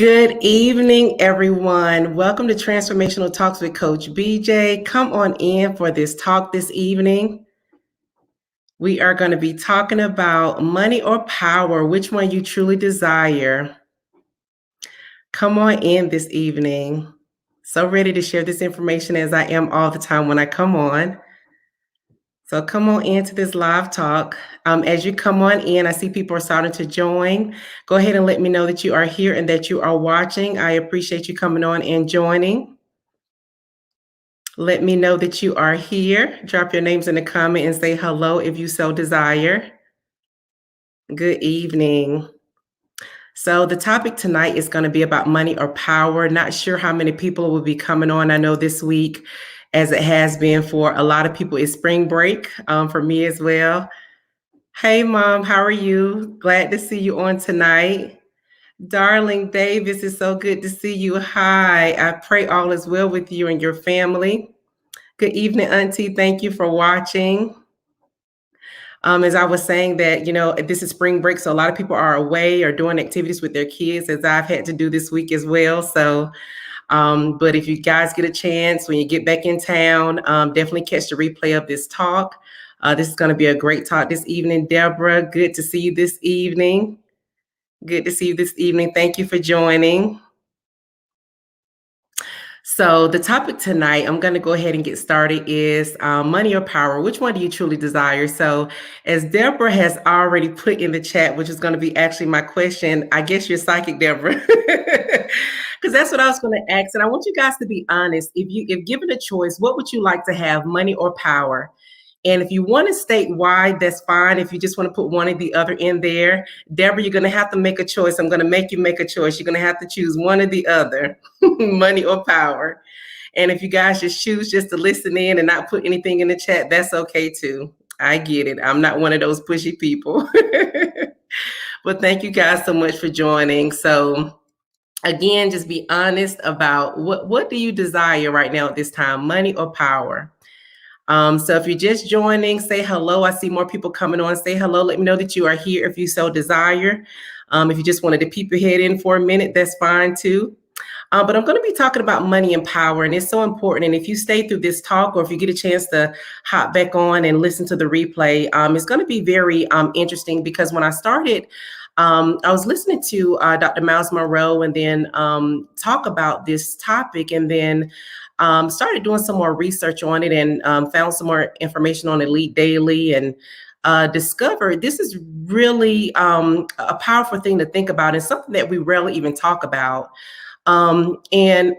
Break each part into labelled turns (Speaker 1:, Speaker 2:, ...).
Speaker 1: Good evening, everyone. Welcome to Transformational Talks with Coach BJ. Come on in for this talk this evening. We are going to be talking about money or power, which one you truly desire. Come on in this evening. So ready to share this information as I am all the time when I come on. So come on into this live talk. As you come on in, I see people are starting to join. Go ahead and let me know that you are here and that you are watching. I appreciate you coming on and joining. Let me know that you are here. Drop your names in the comment and say hello if you so desire. Good evening. So the topic tonight is going to be about money or power. Not sure how many people will be coming on. I know this week, as it has been for a lot of people, is spring break, for me as well. Hey, Mom, how are you? Glad to see you on tonight. Darling Davis, it's so good to see you. Hi, I pray all is well with you and your family. Good evening, Auntie. Thank you for watching. As I was saying that, this is spring break, so a lot of people are away or doing activities with their kids, as I've had to do this week as well. So, but if you guys get a chance, when you get back in town, definitely catch the replay of this talk. This is going to be a great talk this evening. Deborah, good to see you this evening. Good to see you this evening. Thank you for joining. So the topic tonight, I'm going to go ahead and get started, is money or power. Which one do you truly desire? So as Deborah has already put in the chat, which is going to be actually my question, I guess you're psychic, Deborah, because that's what I was going to ask. And I want you guys to be honest. If given a choice, what would you like to have, money or power? And if you want to state why, that's fine. If you just want to put one or the other in there, Deborah, you're going to have to make a choice. I'm going to make you make a choice. You're going to have to choose one or the other, money or power. And if you guys just choose just to listen in and not put anything in the chat, that's okay too. I get it. I'm not one of those pushy people. But thank you guys so much for joining. So again, just be honest about what do you desire right now at this time, money or power? So if you're just joining, say hello. I see more people coming on. Say hello. Let me know that you are here if you so desire. If you just wanted to peep your head in for a minute, that's fine too. But I'm going to be talking about money and power, and it's so important. And if you stay through this talk, or if you get a chance to hop back on and listen to the replay, it's going to be very interesting, because when I started, I was listening to Dr. Miles Monroe, and then talk about this topic, and then started doing some more research on it, and found some more information on Elite Daily, and discovered this is really a powerful thing to think about, and something that we rarely even talk about. And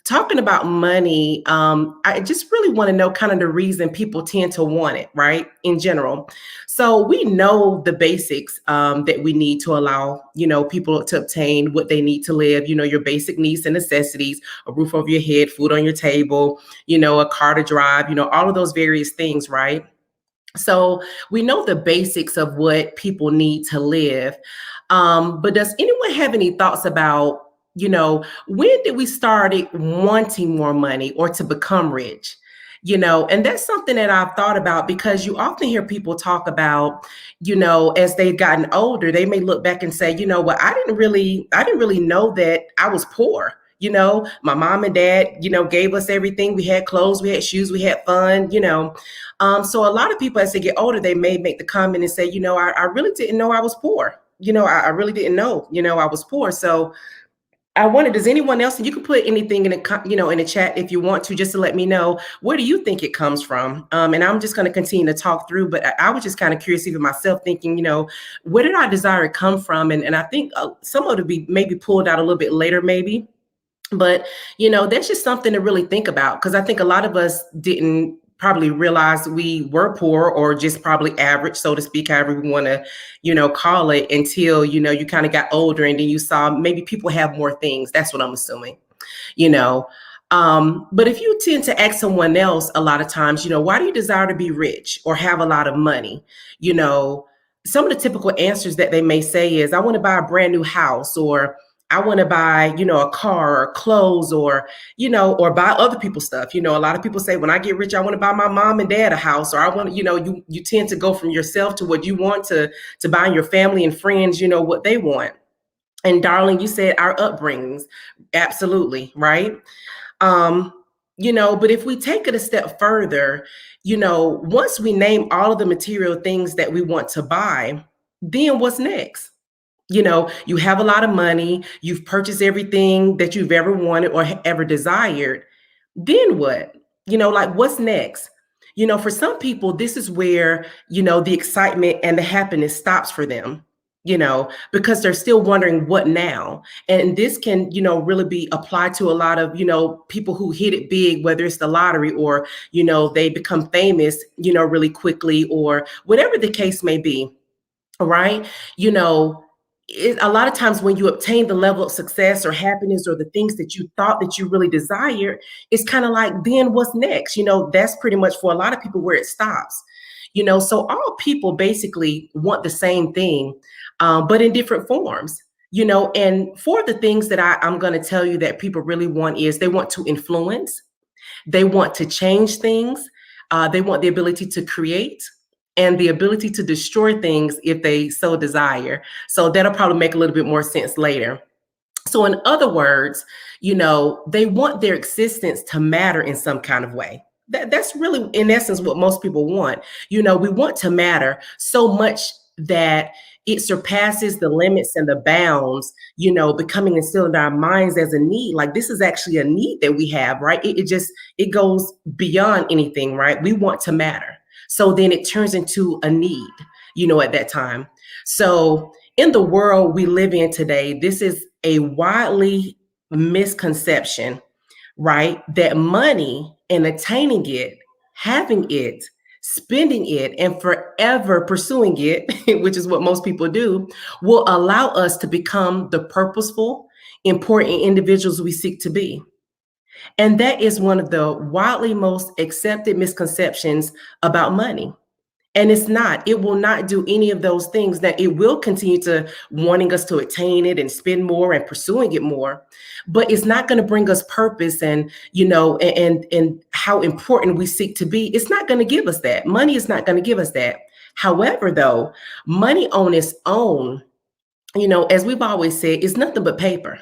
Speaker 1: talking about money, I just really want to know kind of the reason people tend to want it, right? In general. So we know the basics that we need to allow, people to obtain what they need to live, your basic needs and necessities, a roof over your head, food on your table, a car to drive, all of those various things, right? So we know the basics of what people need to live. But does anyone have any thoughts about, when did we start wanting more money or to become rich? And that's something that I've thought about, because you often hear people talk about, as they've gotten older, they may look back and say, well, I didn't really know that I was poor. My mom and dad, gave us everything. We had clothes, we had shoes, we had fun, so a lot of people, as they get older, they may make the comment and say, I really didn't know I was poor. I really didn't know, I was poor. So I wonder, does anyone else, and you can put anything in the chat if you want to, just to let me know, where do you think it comes from? And I'm just going to continue to talk through, but I was just kind of curious, even myself, thinking, where did our desire come from? And I think some of it be maybe pulled out a little bit later, maybe. But, that's just something to really think about, because I think a lot of us didn't probably realize we were poor, or just probably average, so to speak, however we want to, call it, until, you kind of got older, and then you saw maybe people have more things. That's what I'm assuming, But if you tend to ask someone else a lot of times, why do you desire to be rich or have a lot of money? Some of the typical answers that they may say is, I want to buy a brand new house, or I want to buy, a car or clothes, or, or buy other people's stuff. A lot of people say, when I get rich, I want to buy my mom and dad a house, or I want, you tend to go from yourself to what you want to buy your family and friends, what they want. And darling, you said our upbringings. Absolutely, right? Um, but if we take it a step further, once we name all of the material things that we want to buy, then what's next? You have a lot of money, you've purchased everything that you've ever wanted or ever desired. Then what? Like what's next? For some people, this is where, the excitement and the happiness stops for them, because they're still wondering what now. And this can, really be applied to a lot of, people who hit it big, whether it's the lottery or, they become famous, really quickly or whatever the case may be. Right? You know, a lot of times when you obtain the level of success or happiness or the things that you thought that you really desired, it's kind of like, then what's next? That's pretty much for a lot of people where it stops. So all people basically want the same thing, but in different forms. And for the things that I'm going to tell you that people really want is they want to influence, they want to change things. They want the ability to create and the ability to destroy things if they so desire. So that'll probably make a little bit more sense later. So, in other words, they want their existence to matter in some kind of way. That's really, in essence, what most people want. We want to matter so much that it surpasses the limits and the bounds, becoming instilled in our minds as a need. Like this is actually a need that we have, right? It goes beyond anything, right? We want to matter. So then it turns into a need, at that time. So in the world we live in today, this is a widely misconception, right? That money and attaining it, having it, spending it, and forever pursuing it, which is what most people do, will allow us to become the purposeful, important individuals we seek to be. And that is one of the widely most accepted misconceptions about money. And it's not, it will not do any of those things. That it will continue to wanting us to attain it and spend more and pursuing it more, but it's not going to bring us purpose and, and how important we seek to be. It's not going to give us that. Money is not going to give us that. However, though, money on its own, as we've always said, is nothing but paper.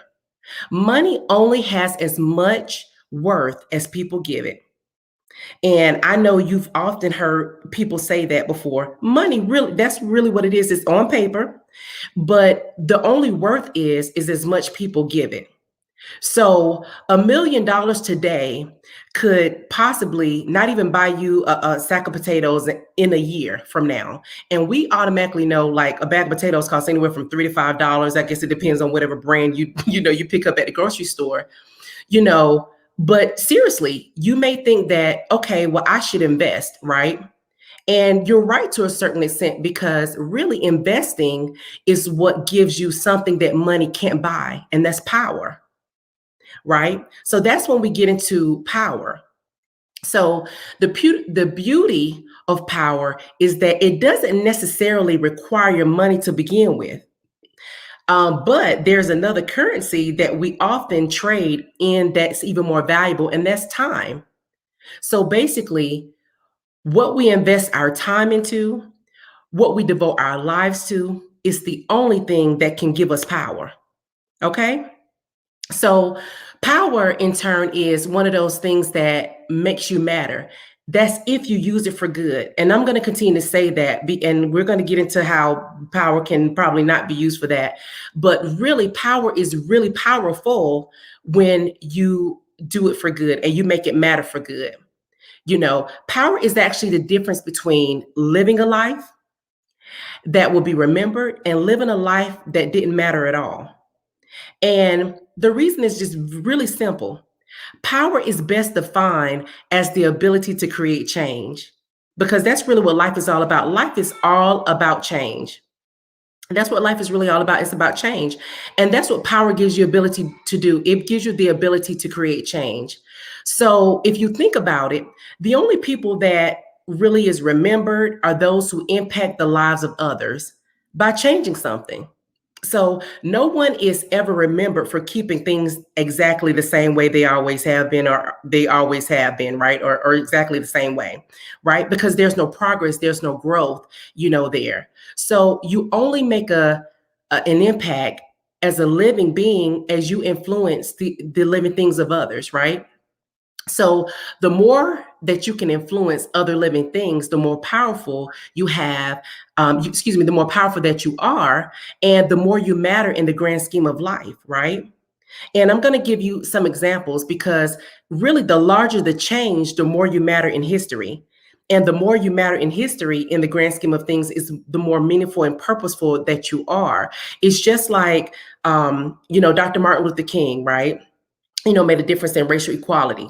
Speaker 1: Money only has as much worth as people give it. And I know you've often heard people say that before. Money, really, that's really what it is. It's on paper, but the only worth is as much people give it. So $1 million today could possibly not even buy you a sack of potatoes in a year from now. And we automatically know like a bag of potatoes costs anywhere from $3 to $5. I guess it depends on whatever brand you pick up at the grocery store. you know but seriously, you may think that, okay, well, I should invest, right? And you're right to a certain extent, because really investing is what gives you something that money can't buy, and that's power, right? So that's when we get into power. So the beauty of power is that it doesn't necessarily require money to begin with. But there's another currency that we often trade in that's even more valuable, and that's time. So basically, what we invest our time into, what we devote our lives to, is the only thing that can give us power. Okay? So, power in turn is one of those things that makes you matter. That's if you use it for good. And I'm going to continue to say that. And we're going to get into how power can probably not be used for that. But really, power is really powerful when you do it for good and you make it matter for good. Power is actually the difference between living a life that will be remembered and living a life that didn't matter at all. And the reason is just really simple. Power is best defined as the ability to create change, because that's really what life is all about. Life is all about change. That's what life is really all about. It's about change. And that's what power gives you ability to do. It gives you the ability to create change. So if you think about it, the only people that really is remembered are those who impact the lives of others by changing something. So no one is ever remembered for keeping things exactly the same way they always have been, or they always have been, right? Or exactly the same way, right? Because there's no progress, there's no growth, there. So you only make an impact as a living being as you influence the living things of others, right? So the more that you can influence other living things, the more powerful you have, the more powerful that you are, and the more you matter in the grand scheme of life, right? And I'm going to give you some examples because really, the larger the change, the more you matter in history. And the more you matter in history in the grand scheme of things is the more meaningful and purposeful that you are. It's just like, Dr. Martin Luther King, right? Made a difference in racial equality.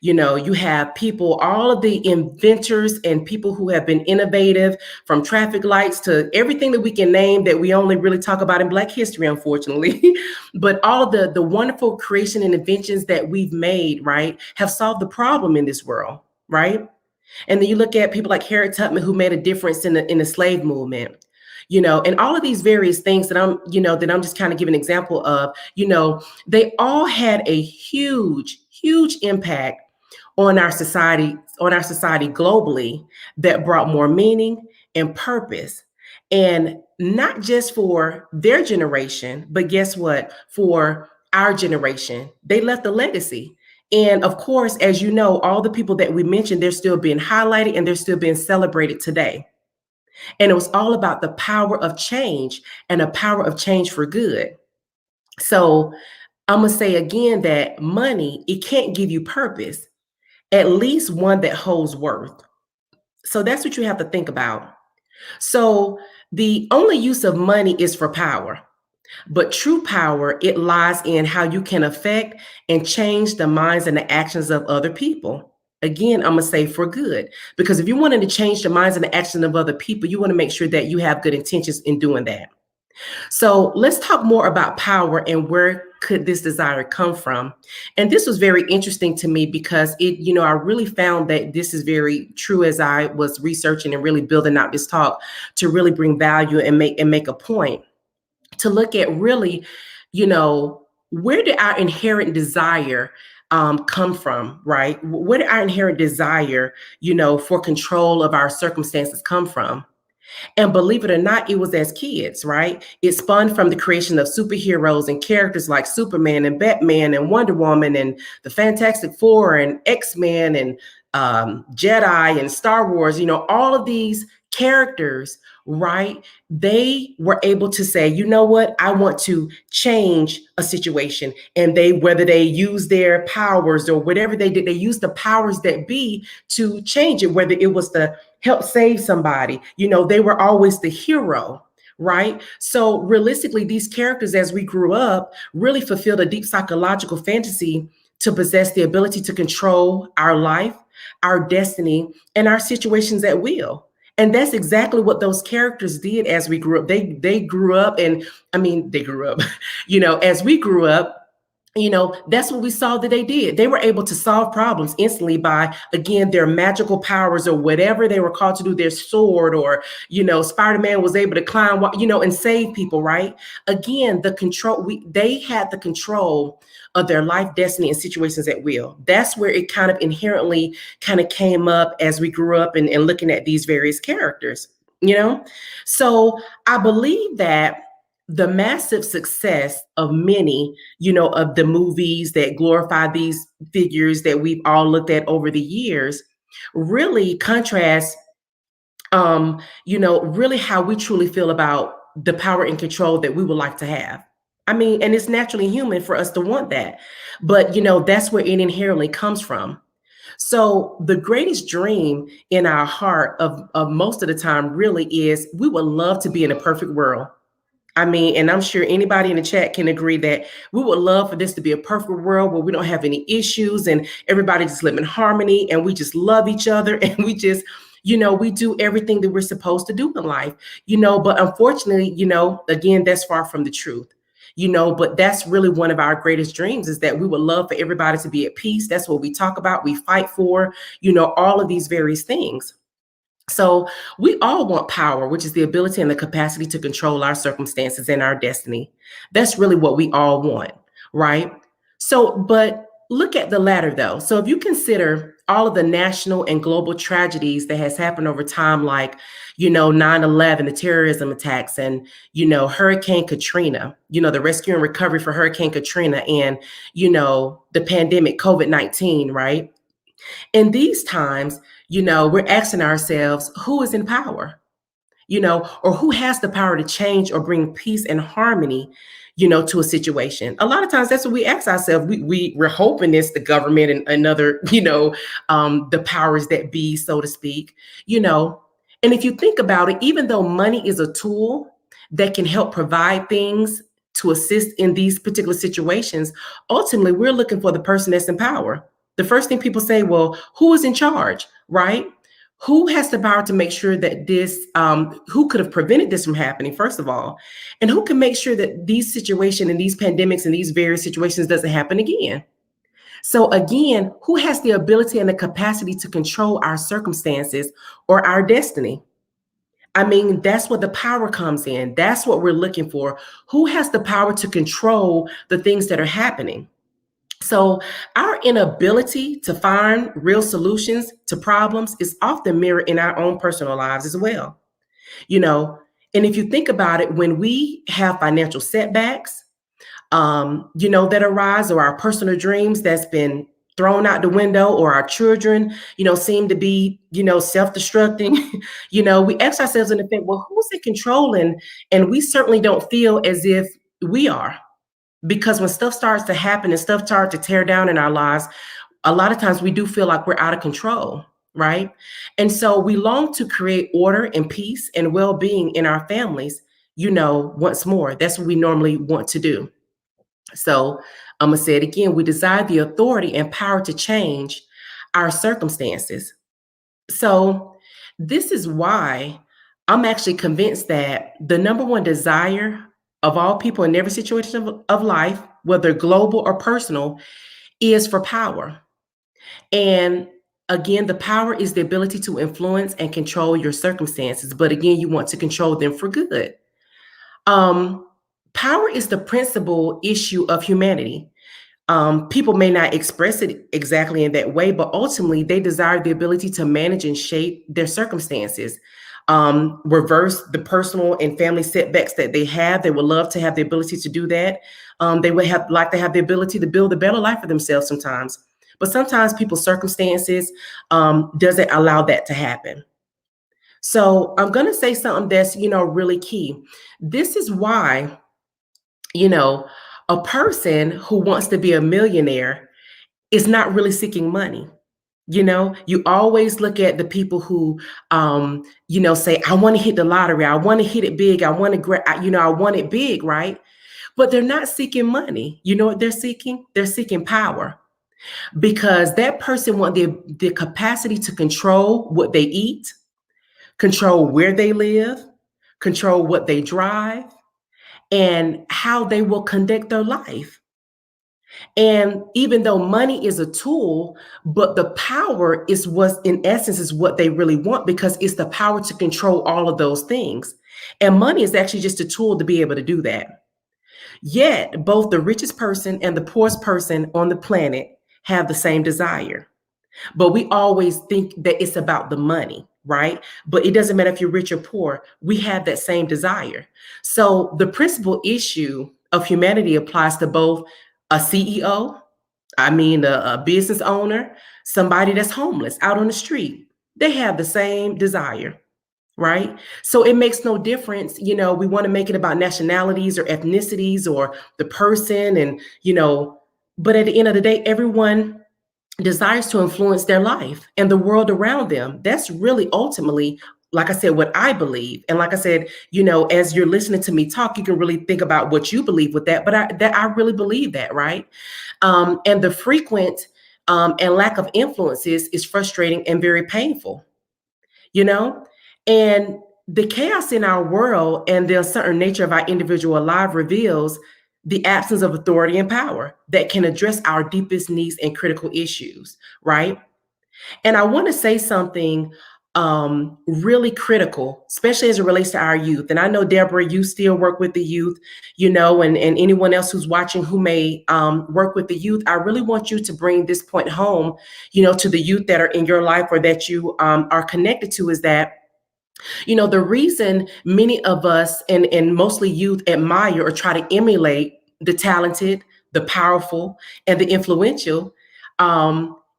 Speaker 1: You have people, all of the inventors and people who have been innovative, from traffic lights to everything that we can name that we only really talk about in Black history, unfortunately. But all of the wonderful creation and inventions that we've made, right, have solved the problem in this world, right? And then you look at people like Harriet Tubman, who made a difference in the slave movement, and all of these various things that I'm just kind of giving an example of, they all had a huge, huge impact on our society globally, that brought more meaning and purpose. And not just for their generation, but guess what? For our generation, they left a legacy. And of course, as you know, all the people that we mentioned, they're still being highlighted and they're still being celebrated today. And it was all about the power of change and the power of change for good. So I'm going to say again that money, it can't give you purpose, at least one that holds worth. So that's what you have to think about. So the only use of money is for power. But true power, it lies in how you can affect and change the minds and the actions of other people. Again, I'm going to say for good, because if you wanted to change the minds and the actions of other people, you want to make sure that you have good intentions in doing that. So let's talk more about power and where could this desire come from. And this was very interesting to me because I really found that this is very true as I was researching and really building out this talk to really bring value and make a point to look at really, where did our inherent desire come from, right? Where did our inherent desire, for control of our circumstances come from? And believe it or not, it was as kids, right? It spun from the creation of superheroes and characters like Superman and Batman and Wonder Woman and the Fantastic Four and X-Men and Jedi and Star Wars, all of these characters, right? They were able to say, you know what, I want to change a situation. And whether they use their powers or whatever they did, they used the powers that be to change it, whether it was to help save somebody. They were always the hero, right? So realistically, these characters, as we grew up, really fulfilled a deep psychological fantasy to possess the ability to control our life, our destiny, and our situations at will. And that's exactly what those characters did as we grew up. They grew up, and they grew up, as we grew up, that's what we saw that they did. They were able to solve problems instantly by, again, their magical powers or whatever they were called to do, their sword, or, Spider-Man was able to climb, and save people, right? Again, they had the control of their life, destiny, and situations at will. That's where it kind of inherently kind of came up as we grew up and looking at these various characters, So I believe that the massive success of many, of the movies that glorify these figures that we've all looked at over the years, really contrasts, really how we truly feel about the power and control that we would like to have. And it's naturally human for us to want that, but that's where it inherently comes from. So the greatest dream in our heart of most of the time really is we would love to be in a perfect world. And I'm sure anybody in the chat can agree that we would love for this to be a perfect world where we don't have any issues and everybody just live in harmony and we just love each other and we just, we do everything that we're supposed to do in life, but unfortunately, again, that's far from the truth, but that's really one of our greatest dreams is that we would love for everybody to be at peace. That's what we talk about. We fight for, all of these various things. So we all want power, which is the ability and the capacity to control our circumstances and our destiny. That's really what we all want, right? So, but look at the latter though. So if you consider all of the national and global tragedies that has happened over time, like, 9/11, the terrorism attacks, and, Hurricane Katrina, the rescue and recovery for Hurricane Katrina, and, the pandemic, COVID-19, right? In these times, we're asking ourselves, who is in power? Or who has the power to change or bring peace and harmony, to a situation. A lot of times that's what we ask ourselves. We're hoping it's the government and another, the powers that be, so to speak, you know. And if you think about it, even though money is a tool that can help provide things to assist in these particular situations, ultimately we're looking for the person that's in power. The first thing people say, well, who is in charge, right? Who has the power to make sure that who could have prevented this from happening, first of all, and who can make sure that these situations and these pandemics and these various situations doesn't happen again? So again, who has the ability and the capacity to control our circumstances or our destiny? I mean, that's where the power comes in. That's what we're looking for. Who has the power to control the things that are happening? So, our inability to find real solutions to problems is often mirrored in our own personal lives as well. You know, and if you think about it, when we have financial setbacks, that arise, or our personal dreams that's been thrown out the window, or our children, seem to be, self-destructing, we ask ourselves in the think, well, who's in control? And we certainly don't feel as if we are, because when stuff starts to happen and stuff starts to tear down in our lives, a lot of times we do feel like we're out of control, right? And so we long to create order and peace and well-being in our families, once more. That's what we normally want to do. So I'm going to say it again. We desire the authority and power to change our circumstances. So this is why I'm actually convinced that the number one desire of all people in every situation of life, whether global or personal, is for power. And again, the power is the ability to influence and control your circumstances. But again, you want to control them for good. Um, Power is the principal issue of humanity. People may not express it exactly in that way, but ultimately they desire the ability to manage and shape their circumstances, reverse the personal and family setbacks that they have. They would love to have the ability to do that. They would like to have the ability to build a better life for themselves sometimes. But sometimes people's circumstances doesn't allow that to happen. So I'm going to say something that's, really key. This is why, you know, a person who wants to be a millionaire is not really seeking money. You always look at the people who, say, I want to hit the lottery. I want to hit it big. I want to, I want it big, right? But they're not seeking money. You know what they're seeking? They're seeking power, because that person wants the capacity to control what they eat, control where they live, control what they drive, and how they will conduct their life. And even though money is a tool, but the power is what, in essence, is what they really want, because it's the power to control all of those things. And money is actually just a tool to be able to do that. Yet, both the richest person and the poorest person on the planet have the same desire. But we always think that it's about the money, right? But it doesn't matter if you're rich or poor, we have that same desire. So the principal issue of humanity applies to both a CEO, a business owner, somebody that's homeless out on the street. They have the same desire, right? So it makes no difference. We want to make it about nationalities or ethnicities or the person, and, but at the end of the day, everyone desires to influence their life and the world around them. That's really ultimately, like I said, what I believe. And like I said, as you're listening to me talk, you can really think about what you believe with that. But I really believe that, right? And the frequent and lack of influences is frustrating and very painful, you know? And the chaos in our world and the uncertain nature of our individual life reveals the absence of authority and power that can address our deepest needs and critical issues, right? And I want to say something really critical, especially as it relates to our youth. And I know, Deborah, you still work with the youth, you know, and anyone else who's watching who may work with the youth. I really want you to bring this point home, you know, to the youth that are in your life or that you are connected to, is that, you know, the reason many of us and mostly youth admire or try to emulate the talented, the powerful, and the influential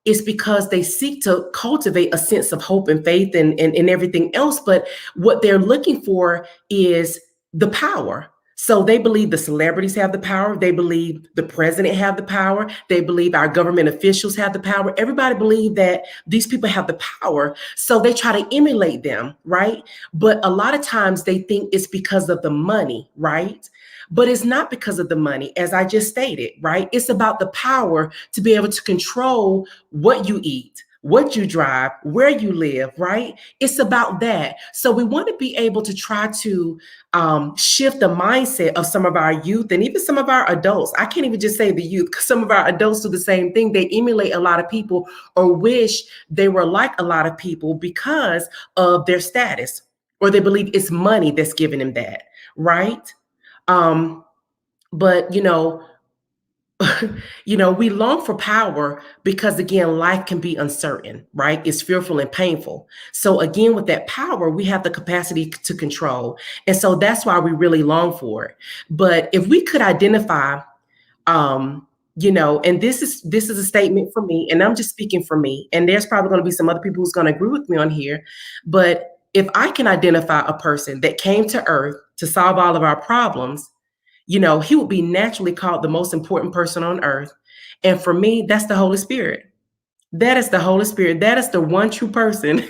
Speaker 1: is because they seek to cultivate a sense of hope and faith and everything else. But what they're looking for is the power. So they believe the celebrities have the power. They believe the president have the power. They believe our government officials have the power. Everybody believe that these people have the power. So they try to emulate them, right? But a lot of times they think it's because of the money, right? But it's not because of the money, as I just stated, right? It's about the power to be able to control what you eat, what you drive, where you live, right? It's about that. So we want to be able to try to shift the mindset of some of our youth and even some of our adults. I can't even just say the youth, because some of our adults do the same thing. They emulate a lot of people or wish they were like a lot of people because of their status, or they believe it's money that's giving them that, right? Um, but you know, we long for power because again, life can be uncertain, right? It's fearful and painful. So again, with that power, we have the capacity to control. And so that's why we really long for it. But if we could identify you know, and this is a statement for me, and I'm just speaking for me, and there's probably going to be some other people who's going to agree with me on here, but if I can identify a person that came to earth to solve all of our problems, you know, he would be naturally called the most important person on earth. And for me, that's the Holy Spirit. That is the Holy Spirit. That is the one true person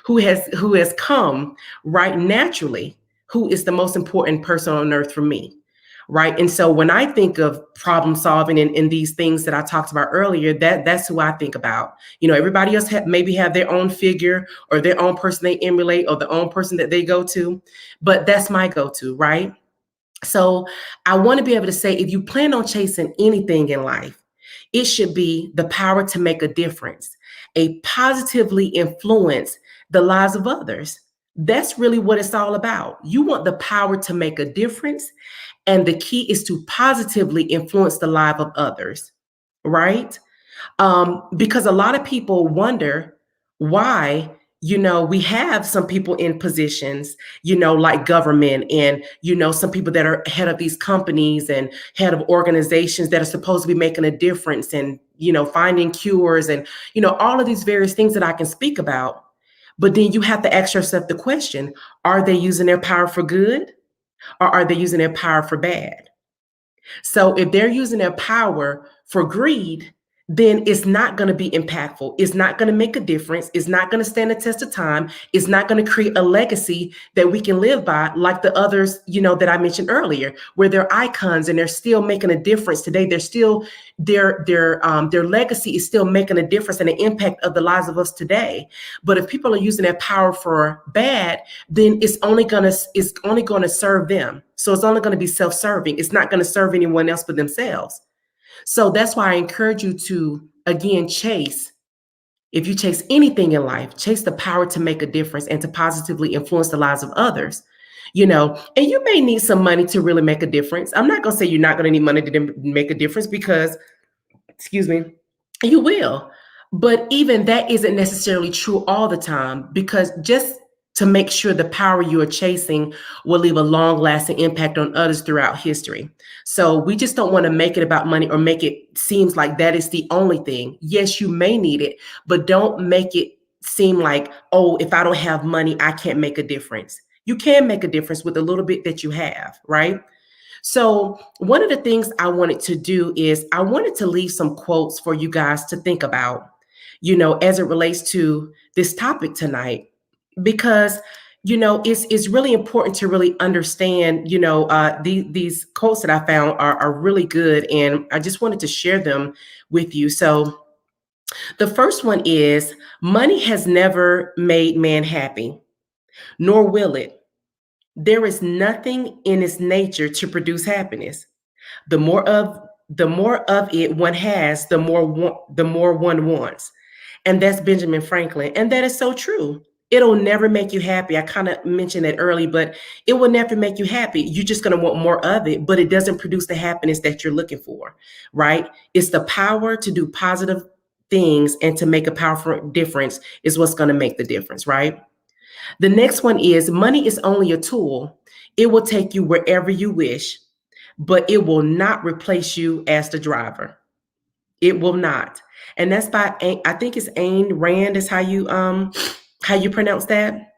Speaker 1: who has come right naturally, who is the most important person on earth for me. Right. And so when I think of problem solving and these things that I talked about earlier, that's who I think about. You know, everybody else maybe have their own figure or their own person they emulate or the own person that they go to. But that's my go-to, right? So I want to be able to say, if you plan on chasing anything in life, it should be the power to make a difference, a positively influence the lives of others. That's really what it's all about. You want the power to make a difference, and the key is to positively influence the life of others, right? Because a lot of people wonder why, you know, we have some people in positions, you know, like government, and you know, some people that are head of these companies and head of organizations that are supposed to be making a difference and, you know, finding cures and, you know, all of these various things that I can speak about. But then you have to ask yourself the question, are they using their power for good, or are they using their power for bad? So if they're using their power for greed, then it's not going to be impactful. It's not going to make a difference. It's not going to stand the test of time. It's not going to create a legacy that we can live by, like the others, you know, that I mentioned earlier, where they're icons and they're still making a difference today. They're still their legacy is still making a difference and an impact of the lives of us today. But if people are using their power for bad, then it's only gonna serve them. So it's only going to be self-serving. It's not going to serve anyone else but themselves. So that's why I encourage you to, again, if you chase anything in life, chase the power to make a difference and to positively influence the lives of others. You know, and you may need some money to really make a difference. I'm not going to say you're not going to need money to make a difference, because, excuse me, you will. But even that isn't necessarily true all the time, because just to make sure the power you are chasing will leave a long lasting impact on others throughout history. So we just don't want to make it about money or make it seems like that is the only thing. Yes, you may need it, but don't make it seem like, oh, if I don't have money, I can't make a difference. You can make a difference with a little bit that you have, right? So, one of the things I wanted to do is I wanted to leave some quotes for you guys to think about, you know, as it relates to this topic tonight, because you know it's really important to really understand, you know, these quotes that I found are really good, and I just wanted to share them with you. So the first one is, money has never made man happy, nor will it. There is nothing in its nature to produce happiness. The more of the more of it one has, the more one wants. And that's Benjamin Franklin. And that is so true. It'll never make you happy. I kind of mentioned that early, but it will never make you happy. You're just going to want more of it, but it doesn't produce the happiness that you're looking for, right? It's the power to do positive things and to make a powerful difference is what's going to make the difference, right? The next one is money is only a tool. It will take you wherever you wish, but it will not replace you as the driver. It will not. And that's by I think it's Ayn Rand is how you pronounce that.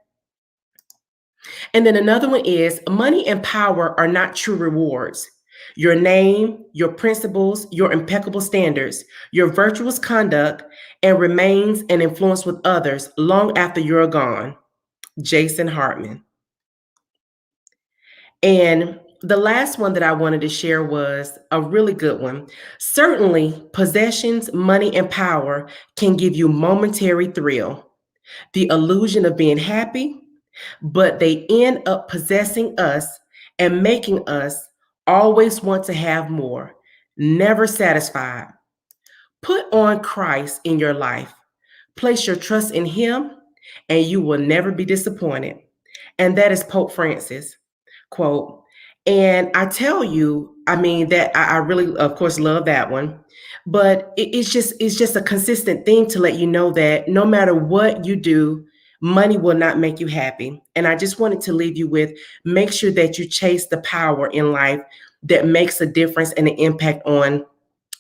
Speaker 1: And then another one is money and power are not true rewards. Your name, your principles, your impeccable standards, your virtuous conduct, and remains an influence with others long after you're gone. Jason Hartman. And the last one that I wanted to share was a really good one. Certainly, possessions, money, and power can give you momentary thrill, the illusion of being happy, but they end up possessing us and making us always want to have more, never satisfied. Put on Christ in your life. Place your trust in Him, and you will never be disappointed. And that is Pope Francis quote. And I tell you, I mean that I really, of course, love that one. But it's just a consistent thing to let you know that no matter what you do, money will not make you happy. And I just wanted to leave you with make sure that you chase the power in life that makes a difference and an impact on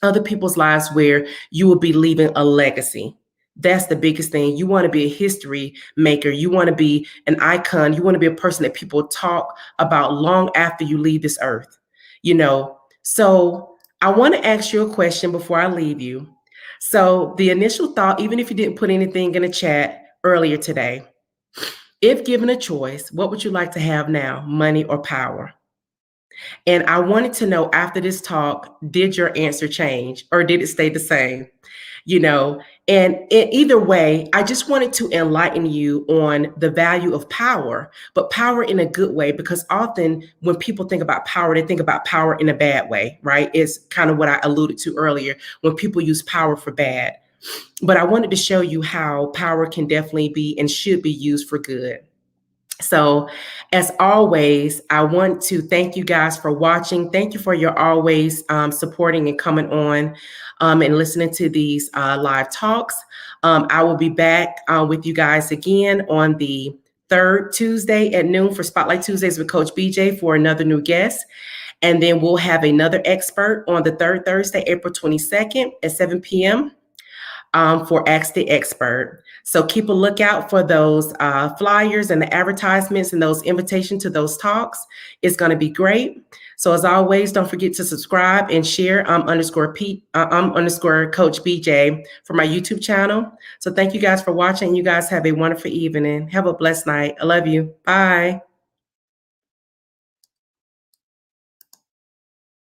Speaker 1: other people's lives where you will be leaving a legacy. That's the biggest thing. You want to be a history maker. You want to be an icon. You want to be a person that people talk about long after you leave this earth. You know, so I want to ask you a question before I leave you. So, the initial thought, even if you didn't put anything in the chat earlier today, if given a choice, what would you like to have now, money or power? And I wanted to know after this talk, did your answer change or did it stay the same? You know, and either way, I just wanted to enlighten you on the value of power, but power in a good way, because often when people think about power, they think about power in a bad way, right? It's kind of what I alluded to earlier when people use power for bad. But I wanted to show you how power can definitely be and should be used for good. So, as always, I want to thank you guys for watching. Thank you for your always supporting and coming on and listening to these live talks. I will be back with you guys again on the third Tuesday at noon for Spotlight Tuesdays with Coach BJ for another new guest. And then we'll have another expert on the third Thursday, April 22nd at 7 p.m. For Ask the Expert. So keep a lookout for those flyers and the advertisements and those invitations to those talks. It's going to be great. So as always, don't forget to subscribe and share underscore Coach BJ for my YouTube channel. So thank you guys for watching. You guys have a wonderful evening. Have a blessed night. I love you. Bye.